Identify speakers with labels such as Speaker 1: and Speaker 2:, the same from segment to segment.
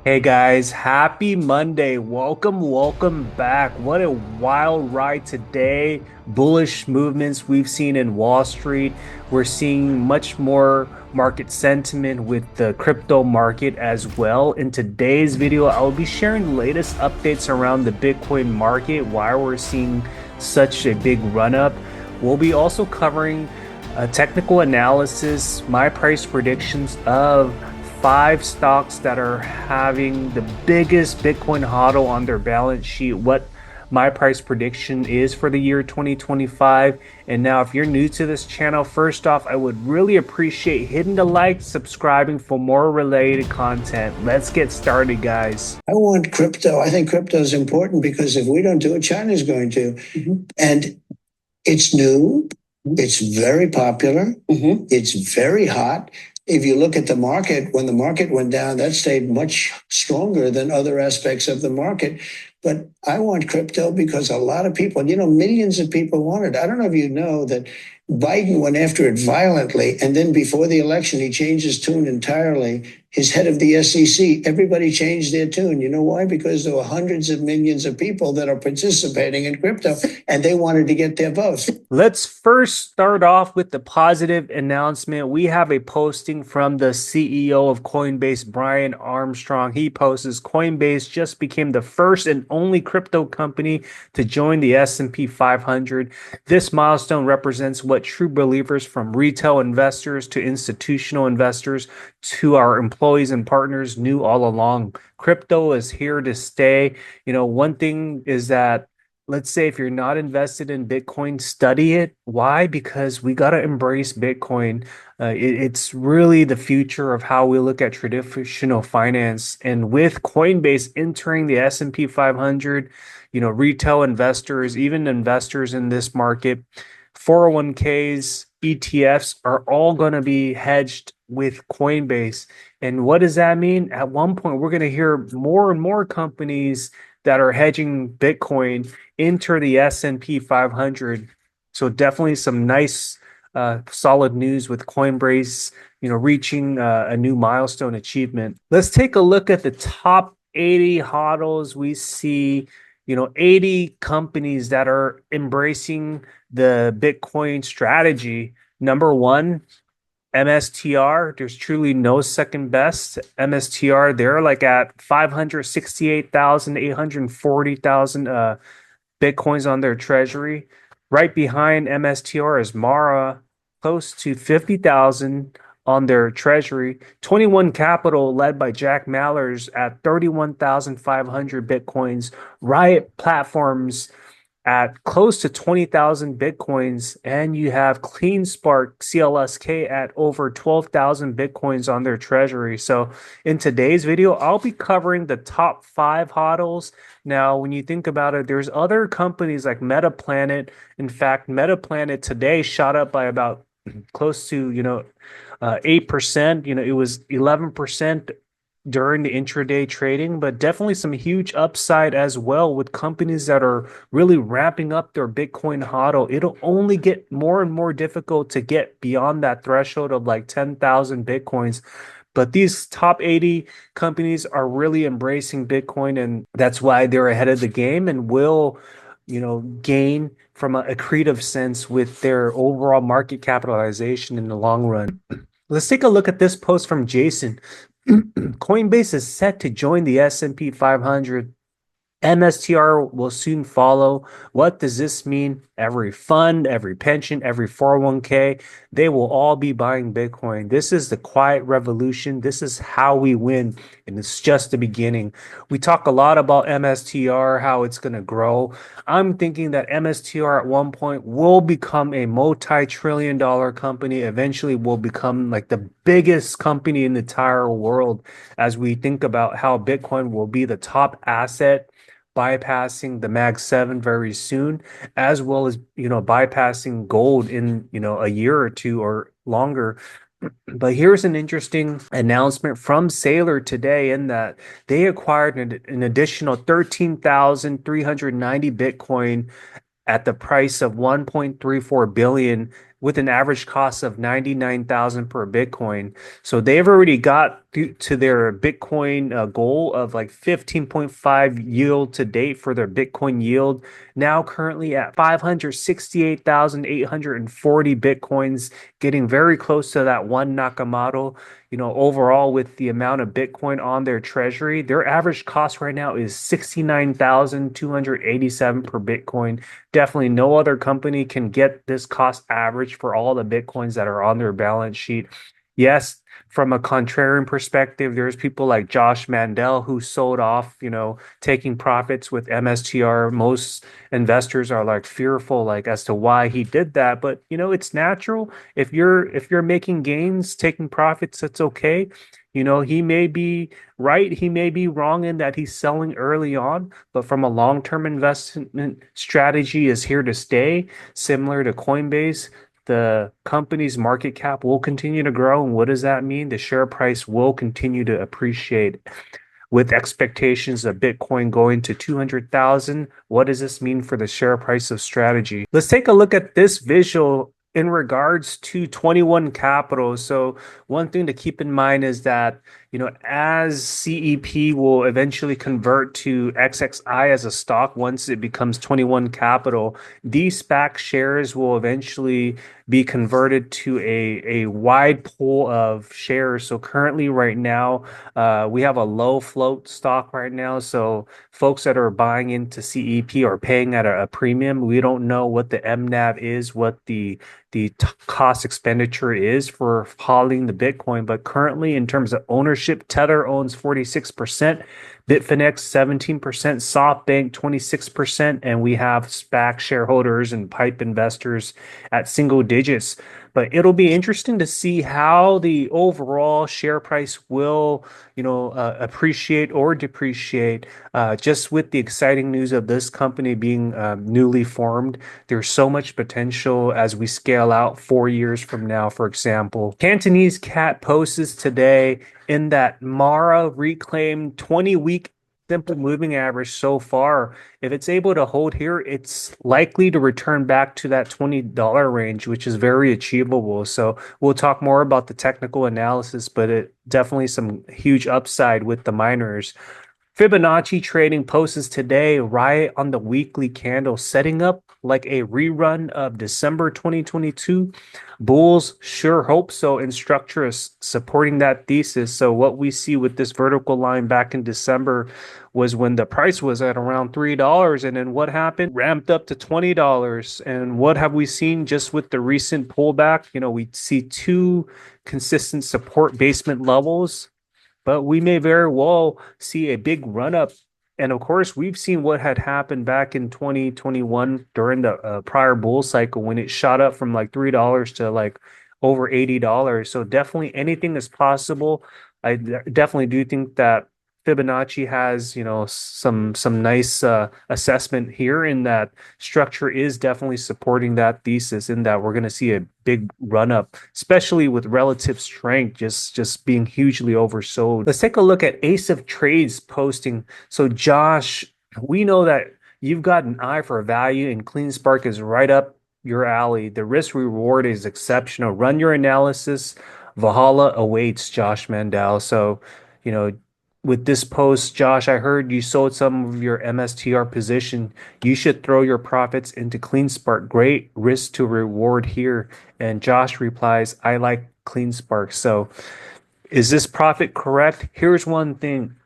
Speaker 1: Hey guys, happy Monday. Welcome back. What a wild ride today. Bullish movements we've seen in Wall Street. We're seeing much more market sentiment with the crypto market as well. In today's video, I'll be sharing the latest updates around the Bitcoin market, why we're seeing such a big run up. We'll be also covering a technical analysis, my price predictions of five stocks that are having the biggest Bitcoin HODL on their balance sheet, what my price prediction is for the year 2025. And now, if you're new to this channel, first off, I would really appreciate hitting the like, subscribing for more related content. Let's get started, guys.
Speaker 2: I want crypto. I think crypto is important because if we don't do it, China's going to. And it's new. It's very popular. It's very hot. If you look at the market, when the market went down, that stayed much stronger than other aspects of the market. But I want crypto because a lot of people, millions of people want it. I don't know if you know that Biden went after it violently. And then before the election, he changed his tune entirely. His head of the SEC, everybody changed their tune. You know why? Because there were hundreds of millions of people that are participating in crypto and they wanted to get their votes.
Speaker 1: Let's first start off with the positive announcement. We have a posting from the CEO of Coinbase, Brian Armstrong. He posts Coinbase just became the first and only crypto company to join the S&P 500. This milestone represents what true believers from retail investors to institutional investors to our employees and partners knew all along. Crypto is here to stay. One thing is that let's say if you're not invested in Bitcoin, study it. Why? Because we got to embrace Bitcoin. It's really the future of how we look at traditional finance. And with Coinbase entering the S&P 500, retail investors, even investors in this market, 401ks, ETFs are all going to be hedged with Coinbase. And what does that mean? At one point, we're going to hear more and more companies that are hedging Bitcoin enter the S&P 500. So definitely some nice, solid news with Coinbase, reaching a new milestone achievement. Let's take a look at the top 80 HODLs. We see, 80 companies that are embracing the Bitcoin strategy. Number one, MSTR, there's truly no second best. MSTR, they're like at 568,000, 840,000 Bitcoins on their treasury. Right behind MSTR is Mara, close to 50,000 on their treasury. 21 Capital, led by Jack Mallers, at 31,500 Bitcoins. Riot Platforms at close to 20,000 Bitcoins, and you have CleanSpark CLSK at over 12,000 Bitcoins on their treasury. So in today's video, I'll be covering the top five HODLs. Now, when you think about it, there's other companies like MetaPlanet. In fact, MetaPlanet today shot up by about close to, 8%. It was 11% during the intraday trading, but definitely some huge upside as well with companies that are really ramping up their Bitcoin HODL. It'll only get more and more difficult to get beyond that threshold of like 10,000 Bitcoins. But these top 80 companies are really embracing Bitcoin, and that's why they're ahead of the game and will, gain from a accretive sense with their overall market capitalization in the long run. Let's take a look at this post from Jason. Coinbase is set to join the S&P 500. MSTR will soon follow. What does this mean? Every fund, every pension, every 401k, they will all be buying Bitcoin. This is the quiet revolution. This is how we win. And it's just the beginning. We talk a lot about MSTR, how it's going to grow. I'm thinking that MSTR at one point will become a multi-trillion-dollar company. Eventually will become like the biggest company in the entire world as we think about how Bitcoin will be the top asset, bypassing the Mag 7 very soon, as well as, bypassing gold in, a year or two or longer. But here's an interesting announcement from Saylor today in that they acquired an additional 13,390 Bitcoin at the price of 1.34 billion with an average cost of 99,000 per Bitcoin. So they've already got to their Bitcoin goal of like 15.5 yield to date for their Bitcoin yield. Now currently at 568,840 Bitcoins, getting very close to that one Nakamoto. Overall with the amount of Bitcoin on their treasury, their average cost right now is 69,287 per Bitcoin. Definitely no other company can get this cost average for all the Bitcoins that are on their balance sheet. Yes, from a contrarian perspective, there's people like Josh Mandel who sold off, taking profits with MSTR. Most investors are like fearful, like as to why he did that. But it's natural. If you're making gains, taking profits, that's okay. He may be right, he may be wrong in that he's selling early on, but from a long-term investment strategy is here to stay, similar to Coinbase. The company's market cap will continue to grow. And what does that mean? The share price will continue to appreciate with expectations of Bitcoin going to 200,000. What does this mean for the share price of strategy? Let's take a look at this visual in regards to 21 Capital. So one thing to keep in mind is that, as CEP will eventually convert to XXI as a stock once it becomes 21 Capital, these SPAC shares will eventually be converted to a wide pool of shares. So currently right now, we have a low float stock right now. So folks that are buying into CEP are paying at a premium. We don't know what the MNAV is, what the cost expenditure is for hodling the Bitcoin. But currently, in terms of ownership, Tether owns 46%, Bitfinex 17%, SoftBank 26%, and we have SPAC shareholders and PIPE investors at single digits. But it'll be interesting to see how the overall share price will, appreciate or depreciate. Just with the exciting news of this company being newly formed, there's so much potential as we scale out 4 years from now, for example. Cantonese Cat posts today in that Mara reclaimed 20-week simple moving average so far. If it's able to hold here, it's likely to return back to that $20 range, which is very achievable. So we'll talk more about the technical analysis, but it definitely some huge upside with the miners. Fibonacci trading posts today, right on the weekly candle, setting up like a rerun of December 2022. Bulls sure hope so, and structure is supporting that thesis. So what we see with this vertical line back in December was when the price was at around $3, and then what happened? Ramped up to $20. And what have we seen just with the recent pullback? We see two consistent support basement levels, but we may very well see a big run up. And of course, we've seen what had happened back in 2021 during the prior bull cycle when it shot up from like $3 to like over $80. So definitely anything is possible. I definitely do think that Fibonacci has, some nice assessment here in that structure is definitely supporting that thesis in that we're going to see a big run up, especially with relative strength just being hugely oversold. Let's take a look at Ace of Trades posting. So Josh, we know that you've got an eye for value and CleanSpark is right up your alley. The risk reward is exceptional. Run your analysis. Valhalla awaits, Josh Mandel. So, you know, with this post, Josh, I heard you sold some of your MSTR position. You should throw your profits into CleanSpark. Great risk to reward here. And Josh replies, I like CleanSpark. So is this profit correct? Here's one thing.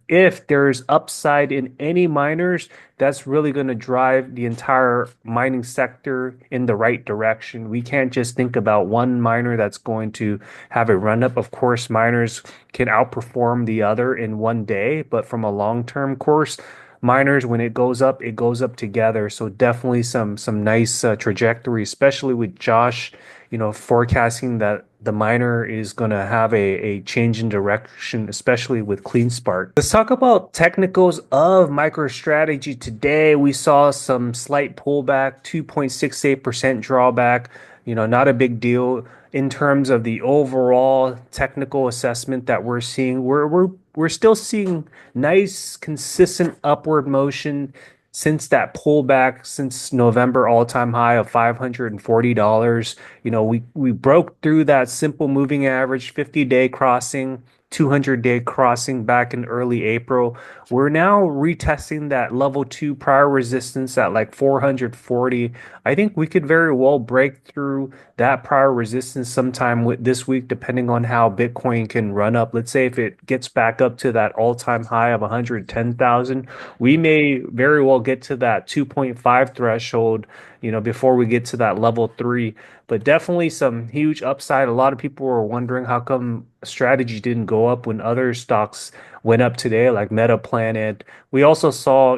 Speaker 1: If there's upside in any miners, that's really going to drive the entire mining sector in the right direction. We can't just think about one miner that's going to have a run up. Of course, miners can outperform the other in one day, but from a long-term course, miners, when it goes up together. So definitely some nice trajectory, especially with Josh, forecasting that the miner is going to have a change in direction, especially with CleanSpark. Let's talk about technicals of MicroStrategy today. We saw some slight pullback, 2.68% drawback, not a big deal in terms of the overall technical assessment that we're seeing. We're still seeing nice, consistent upward motion since that pullback since November all-time high of $540. We broke through that simple moving average 50-day crossing 200-day crossing back in early April. We're now retesting that level two prior resistance at like 440. I think we could very well break through that prior resistance sometime with this week, depending on how Bitcoin can run up. Let's say if it gets back up to that all-time high of 110,000, we may very well get to that 2.5 threshold, before we get to that level three. But definitely some huge upside. A lot of people were wondering how come strategy didn't go up when other stocks went up today, like Meta Planet. We also saw,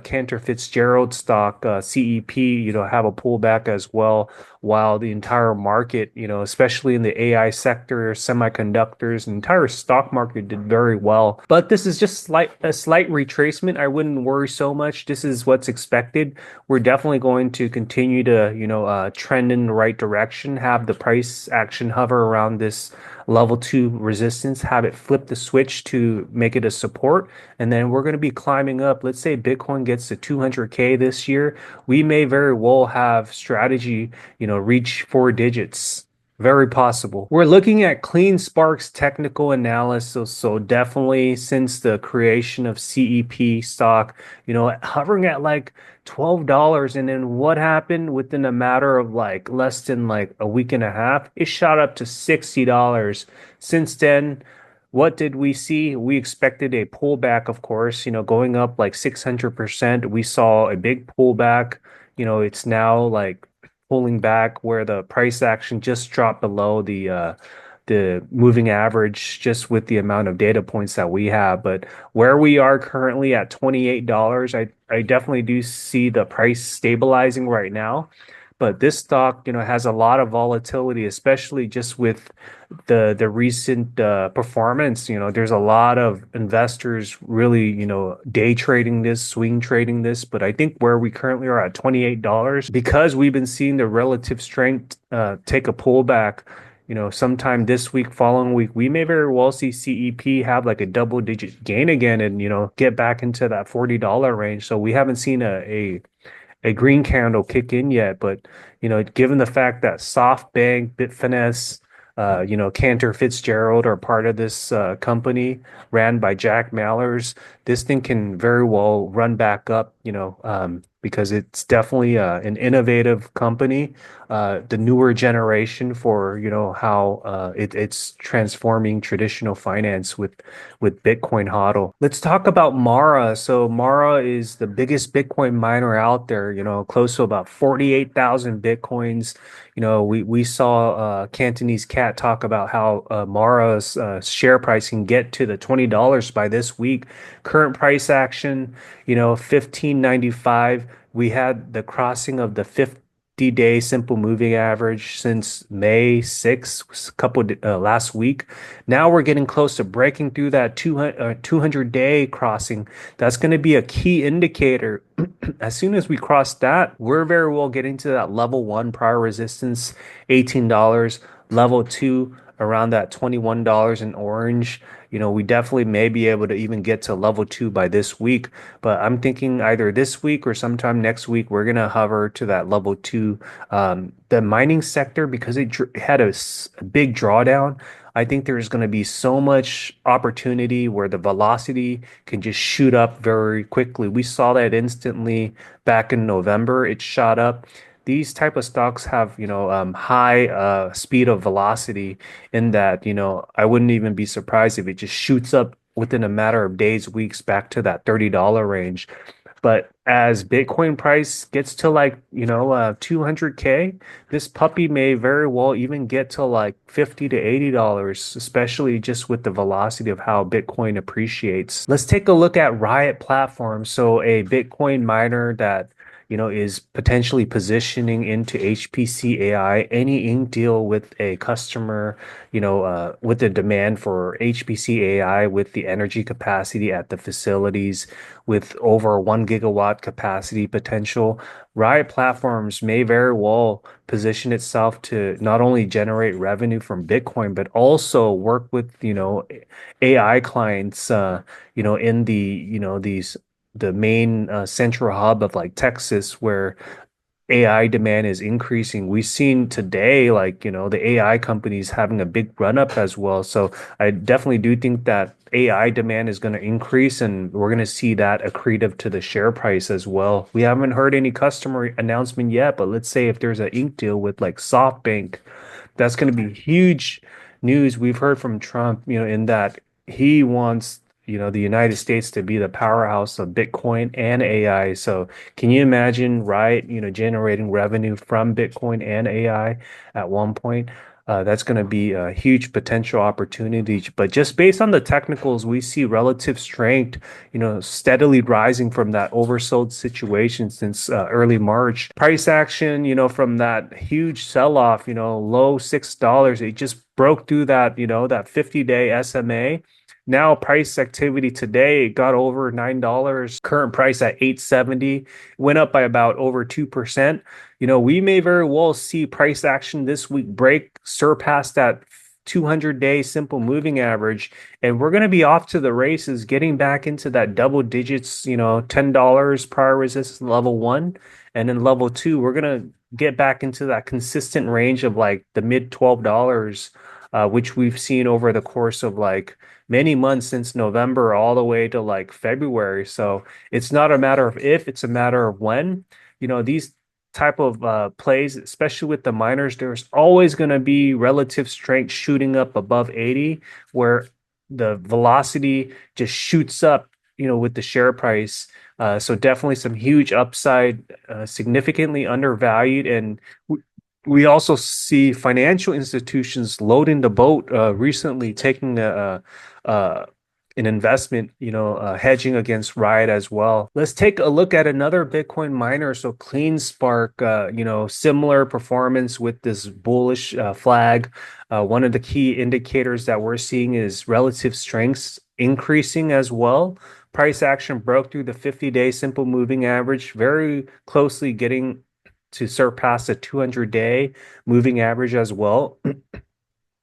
Speaker 1: Cantor Fitzgerald stock, CEP, have a pullback as well, while the entire market, especially in the AI sector, semiconductors, the entire stock market did very well. But this is just a slight retracement. I wouldn't worry so much. This is what's expected. We're definitely going to continue to, trend in the right direction, have the price action hover around this level two resistance, have it flip the switch to make it a support, and then we're going to be climbing up. Let's say Bitcoin gets to 200K this year, we may very well have strategy, reach four digits. Very possible. We're looking at CleanSpark's technical analysis. So definitely since the creation of CEP stock, hovering at like $12. And then what happened within a matter of like less than like a week and a half? It shot up to $60. Since then, what did we see? We expected a pullback, of course, going up like 600%. We saw a big pullback. It's now like pulling back where the price action just dropped below the moving average just with the amount of data points that we have. But where we are currently at $28, I definitely do see the price stabilizing right now. But this stock, has a lot of volatility, especially just with the recent performance. There's a lot of investors really, day trading this, swing trading this. But I think where we currently are at $28, because we've been seeing the relative strength take a pullback, sometime this week, following week, we may very well see CEP have like a double-digit gain again and, get back into that $40 range. So we haven't seen a green candle kick in yet. But, given the fact that SoftBank, Bitfinex, Cantor Fitzgerald are part of this company ran by Jack Mallers, this thing can very well run back up, because it's definitely an innovative company, the newer generation for, how it's transforming traditional finance with Bitcoin HODL. Let's talk about Mara. So Mara is the biggest Bitcoin miner out there, close to about 48,000 Bitcoins. We saw Cantonese Cat talk about how Mara's share price can get to the $20 by this week. Current price action, 15.95. We had the crossing of the 50-day simple moving average since May 6th, last week. Now we're getting close to breaking through that 200-day crossing. That's going to be a key indicator. As soon as we cross that, we're very well getting to that level one prior resistance, $18, level two around that $21 in orange. We definitely may be able to even get to level two by this week, but I'm thinking either this week or sometime next week, we're going to hover to that level two. The mining sector, because it had a big drawdown, I think there's going to be so much opportunity where the velocity can just shoot up very quickly. We saw that instantly back in November. It shot up. These type of stocks have, high speed of velocity in that, I wouldn't even be surprised if it just shoots up within a matter of days, weeks back to that $30 range. But as Bitcoin price gets to like, 200K, this puppy may very well even get to like $50 to $80, especially just with the velocity of how Bitcoin appreciates. Let's take a look at Riot Platform. So a Bitcoin miner that is potentially positioning into HPC AI, any ink deal with a customer, with the demand for HPC AI, with the energy capacity at the facilities, with over 1 gigawatt capacity potential. Riot Platforms may very well position itself to not only generate revenue from Bitcoin, but also work with, AI clients, in the, the main central hub of like Texas, where AI demand is increasing. We've seen today, like, the AI companies having a big run up as well. So I definitely do think that AI demand is going to increase and we're going to see that accretive to the share price as well. We haven't heard any customer announcement yet, but let's say if there's an ink deal with like SoftBank, that's going to be huge news. We've heard from Trump, in that he wants, the United States to be the powerhouse of Bitcoin and AI. So can you imagine, right, generating revenue from Bitcoin and AI at one point? That's going to be a huge potential opportunity. But just based on the technicals, we see relative strength, steadily rising from that oversold situation since early March. Price action, from that huge sell-off, low $6, it just broke through that, that 50-day SMA. Now price activity today got over $9. Current price at 870, went up by about over 2%. We may very well see price action this week surpass that 200-day simple moving average, and we're going to be off to the races, getting back into that double digits, $10 prior resistance level one, and then level two, we're going to get back into that consistent range of like the mid $12, which we've seen over the course of like many months since November all the way to like February. So it's not a matter of if, it's a matter of when. These type of plays, especially with the miners, there's always going to be relative strength shooting up above 80, where the velocity just shoots up, with the share price. So definitely some huge upside, significantly undervalued. And we also see financial institutions loading the boat, recently taking an investment, hedging against RIOT as well. Let's take a look at another Bitcoin miner. So CleanSpark, similar performance with this bullish flag. One of the key indicators that we're seeing is relative strengths increasing as well. Price action broke through the 50-day simple moving average, very closely getting to surpass the 200-day moving average as well.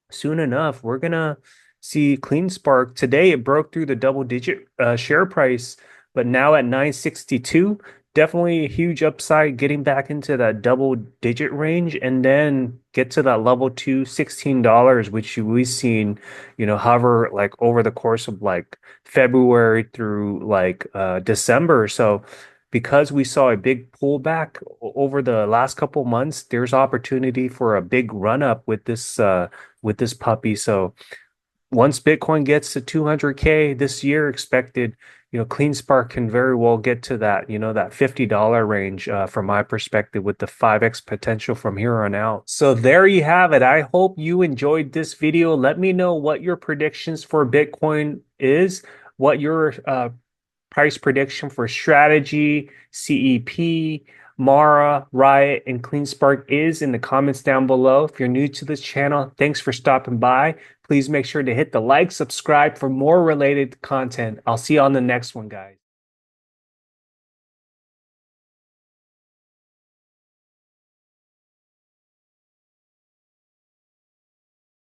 Speaker 1: Soon enough, we're gonna see CleanSpark. Today, it broke through the double-digit share price, but now at 962, definitely a huge upside, getting back into that double-digit range, and then get to that level two, $16, which we've seen, hover like over the course of like February through like December. So because we saw a big pullback over the last couple months, there's opportunity for a big run up with this puppy. So once Bitcoin gets to 200K this year expected, CleanSpark can very well get to that, that $50 range, from my perspective, with the 5x potential from here on out. So there you have it. I hope you enjoyed this video. Let me know what your predictions for Bitcoin is, what your price prediction for strategy, CEP, Mara, RIOT, and CleanSpark is in the comments down below. If you're new to this channel, thanks for stopping by. Please make sure to hit the like, subscribe for more related content. I'll see you on the next one, guys.